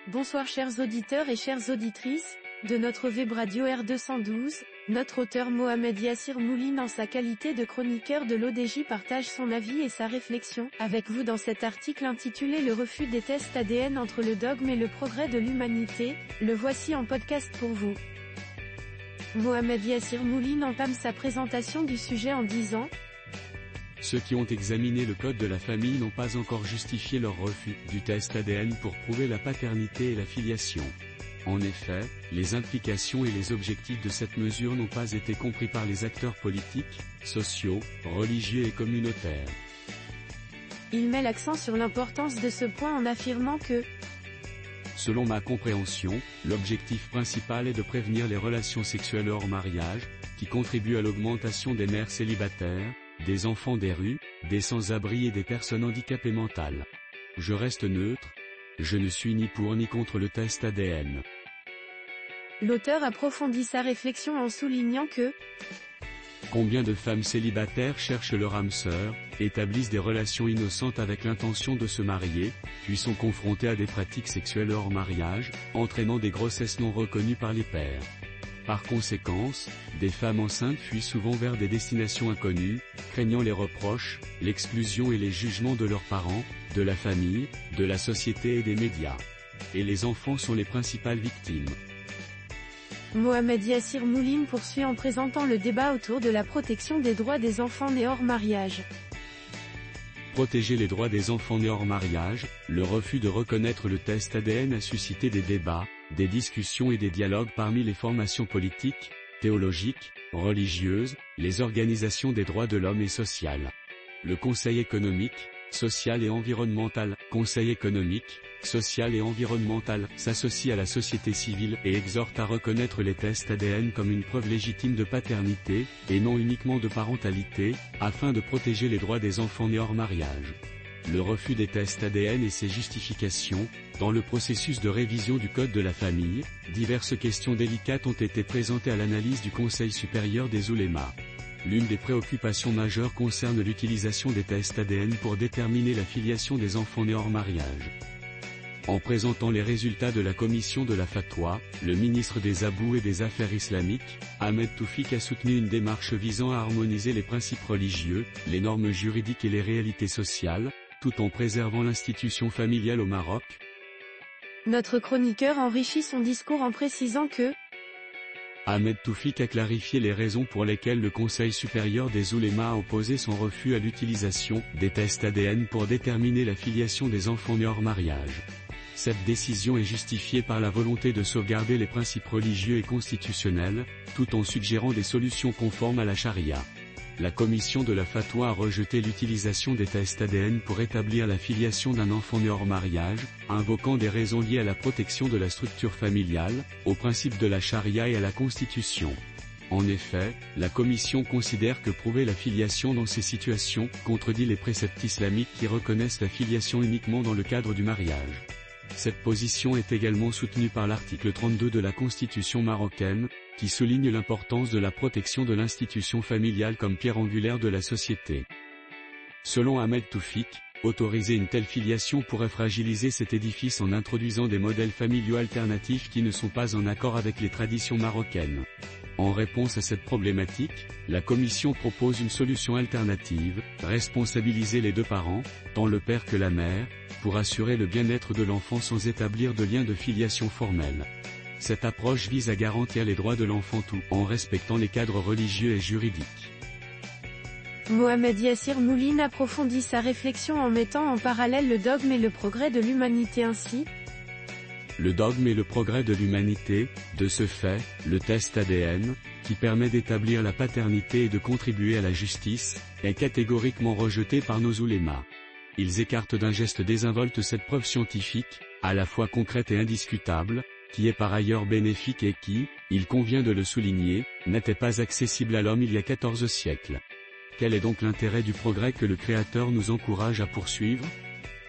Bonsoir chers auditeurs et chères auditrices, de notre web radio R212, notre auteur Mohamed Yassir Mouline en sa qualité de chroniqueur de l'ODJ partage son avis et sa réflexion avec vous dans cet article intitulé Le refus des tests ADN entre le dogme et le progrès de l'humanité, le voici en podcast pour vous. Mohamed Yassir Mouline entame sa présentation du sujet en disant: Ceux qui ont examiné le code de la famille n'ont pas encore justifié leur refus du test ADN pour prouver la paternité et la filiation. En effet, les implications et les objectifs de cette mesure n'ont pas été compris par les acteurs politiques, sociaux, religieux et communautaires. Il met l'accent sur l'importance de ce point en affirmant que, selon ma compréhension, l'objectif principal est de prévenir les relations sexuelles hors mariage, qui contribuent à l'augmentation des mères célibataires, des enfants des rues, des sans-abri et des personnes handicapées mentales. Je reste neutre. Je ne suis ni pour ni contre le test ADN. L'auteur approfondit sa réflexion en soulignant que combien de femmes célibataires cherchent leur âme sœur, établissent des relations innocentes avec l'intention de se marier, puis sont confrontées à des pratiques sexuelles hors mariage, entraînant des grossesses non reconnues par les pères. Par conséquence, des femmes enceintes fuient souvent vers des destinations inconnues, craignant les reproches, l'exclusion et les jugements de leurs parents, de la famille, de la société et des médias. Et les enfants sont les principales victimes. Mohamed Yassir Mouline poursuit en présentant le débat autour de la protection des droits des enfants nés hors mariage. Protéger les droits des enfants nés hors mariage, le refus de reconnaître le test ADN a suscité des débats, des discussions et des dialogues parmi les formations politiques, théologiques, religieuses, les organisations des droits de l'homme et sociales. Le Conseil économique, social et environnemental, s'associe à la société civile et exhorte à reconnaître les tests ADN comme une preuve légitime de paternité, et non uniquement de parentalité, afin de protéger les droits des enfants nés hors mariage. Le refus des tests ADN et ses justifications. Dans le processus de révision du Code de la famille, diverses questions délicates ont été présentées à l'analyse du Conseil supérieur des oulémas. L'une des préoccupations majeures concerne l'utilisation des tests ADN pour déterminer la filiation des enfants nés hors mariage. En présentant les résultats de la commission de la fatwa, le ministre des Abous et des Affaires islamiques, Ahmed Toufik a soutenu une démarche visant à harmoniser les principes religieux, les normes juridiques et les réalités sociales, tout en préservant l'institution familiale au Maroc. Notre chroniqueur enrichit son discours en précisant que Ahmed Toufik a clarifié les raisons pour lesquelles le Conseil supérieur des oulémas a opposé son refus à l'utilisation des tests ADN pour déterminer la filiation des enfants nés hors mariage. Cette décision est justifiée par la volonté de sauvegarder les principes religieux et constitutionnels, tout en suggérant des solutions conformes à la charia. La commission de la fatwa a rejeté l'utilisation des tests ADN pour établir la filiation d'un enfant né hors mariage, invoquant des raisons liées à la protection de la structure familiale, aux principes de la charia et à la Constitution. En effet, la commission considère que prouver la filiation dans ces situations contredit les préceptes islamiques qui reconnaissent la filiation uniquement dans le cadre du mariage. Cette position est également soutenue par l'article 32 de la Constitution marocaine, qui souligne l'importance de la protection de l'institution familiale comme pierre angulaire de la société. Selon Ahmed Toufik, autoriser une telle filiation pourrait fragiliser cet édifice en introduisant des modèles familiaux alternatifs qui ne sont pas en accord avec les traditions marocaines. En réponse à cette problématique, la commission propose une solution alternative, responsabiliser les deux parents, tant le père que la mère, pour assurer le bien-être de l'enfant sans établir de lien de filiation formelle. Cette approche vise à garantir les droits de l'enfant tout en respectant les cadres religieux et juridiques. Mohamed Yassir Mouline approfondit sa réflexion en mettant en parallèle le dogme et le progrès de l'humanité ainsi. Le dogme et le progrès de l'humanité, de ce fait, le test ADN, qui permet d'établir la paternité et de contribuer à la justice, est catégoriquement rejeté par nos oulémas. Ils écartent d'un geste désinvolte cette preuve scientifique, à la fois concrète et indiscutable, qui est par ailleurs bénéfique et qui, il convient de le souligner, n'était pas accessible à l'homme il y a 14 siècles. Quel est donc l'intérêt du progrès que le Créateur nous encourage à poursuivre ?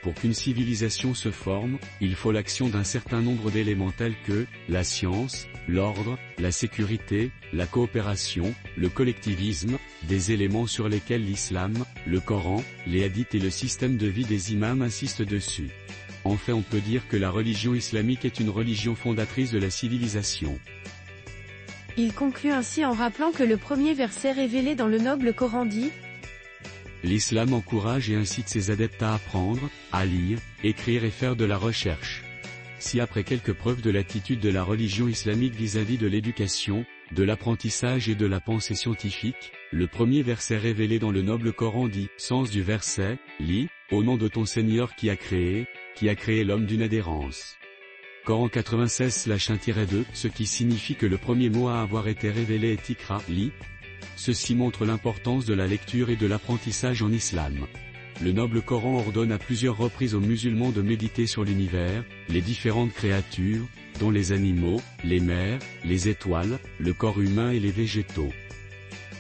Pour qu'une civilisation se forme, il faut l'action d'un certain nombre d'éléments tels que la science, l'ordre, la sécurité, la coopération, le collectivisme, des éléments sur lesquels l'islam, le Coran, les hadiths et le système de vie des imams insistent dessus. En fait, on peut dire que la religion islamique est une religion fondatrice de la civilisation. Il conclut ainsi en rappelant que le premier verset révélé dans le noble Coran dit : L'islam encourage et incite ses adeptes à apprendre, à lire, écrire et faire de la recherche. Si après quelques preuves de l'attitude de la religion islamique vis-à-vis de l'éducation, de l'apprentissage et de la pensée scientifique, le premier verset révélé dans le noble Coran dit, sens du verset, lis, au nom de ton Seigneur qui a créé l'homme d'une adhérence. Coran 96/1-2, ce qui signifie que le premier mot à avoir été révélé est Iqra, lis. Ceci montre l'importance de la lecture et de l'apprentissage en islam. Le noble Coran ordonne à plusieurs reprises aux musulmans de méditer sur l'univers, les différentes créatures, dont les animaux, les mers, les étoiles, le corps humain et les végétaux.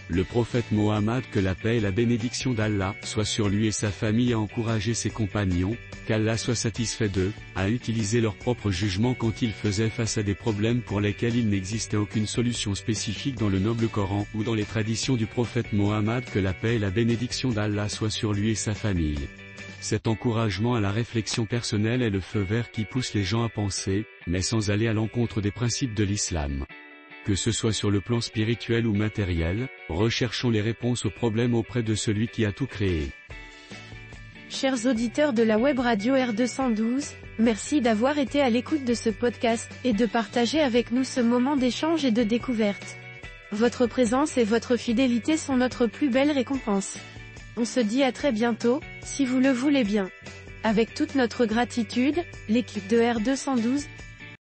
Le prophète Mohammed, que la paix et la bénédiction d'Allah soient sur lui et sa famille, a encouragé ses compagnons, qu'Allah soit satisfait d'eux, à utiliser leur propre jugement quand ils faisaient face à des problèmes pour lesquels il n'existait aucune solution spécifique dans le noble Coran ou dans les traditions du prophète Mohammed, que la paix et la bénédiction d'Allah soient sur lui et sa famille. Cet encouragement à la réflexion personnelle est le feu vert qui pousse les gens à penser, mais sans aller à l'encontre des principes de l'islam. Que ce soit sur le plan spirituel ou matériel, recherchons les réponses aux problèmes auprès de celui qui a tout créé. Chers auditeurs de la web radio R212, merci d'avoir été à l'écoute de ce podcast, et de partager avec nous ce moment d'échange et de découverte. Votre présence et votre fidélité sont notre plus belle récompense. On se dit à très bientôt, si vous le voulez bien. Avec toute notre gratitude, l'équipe de R212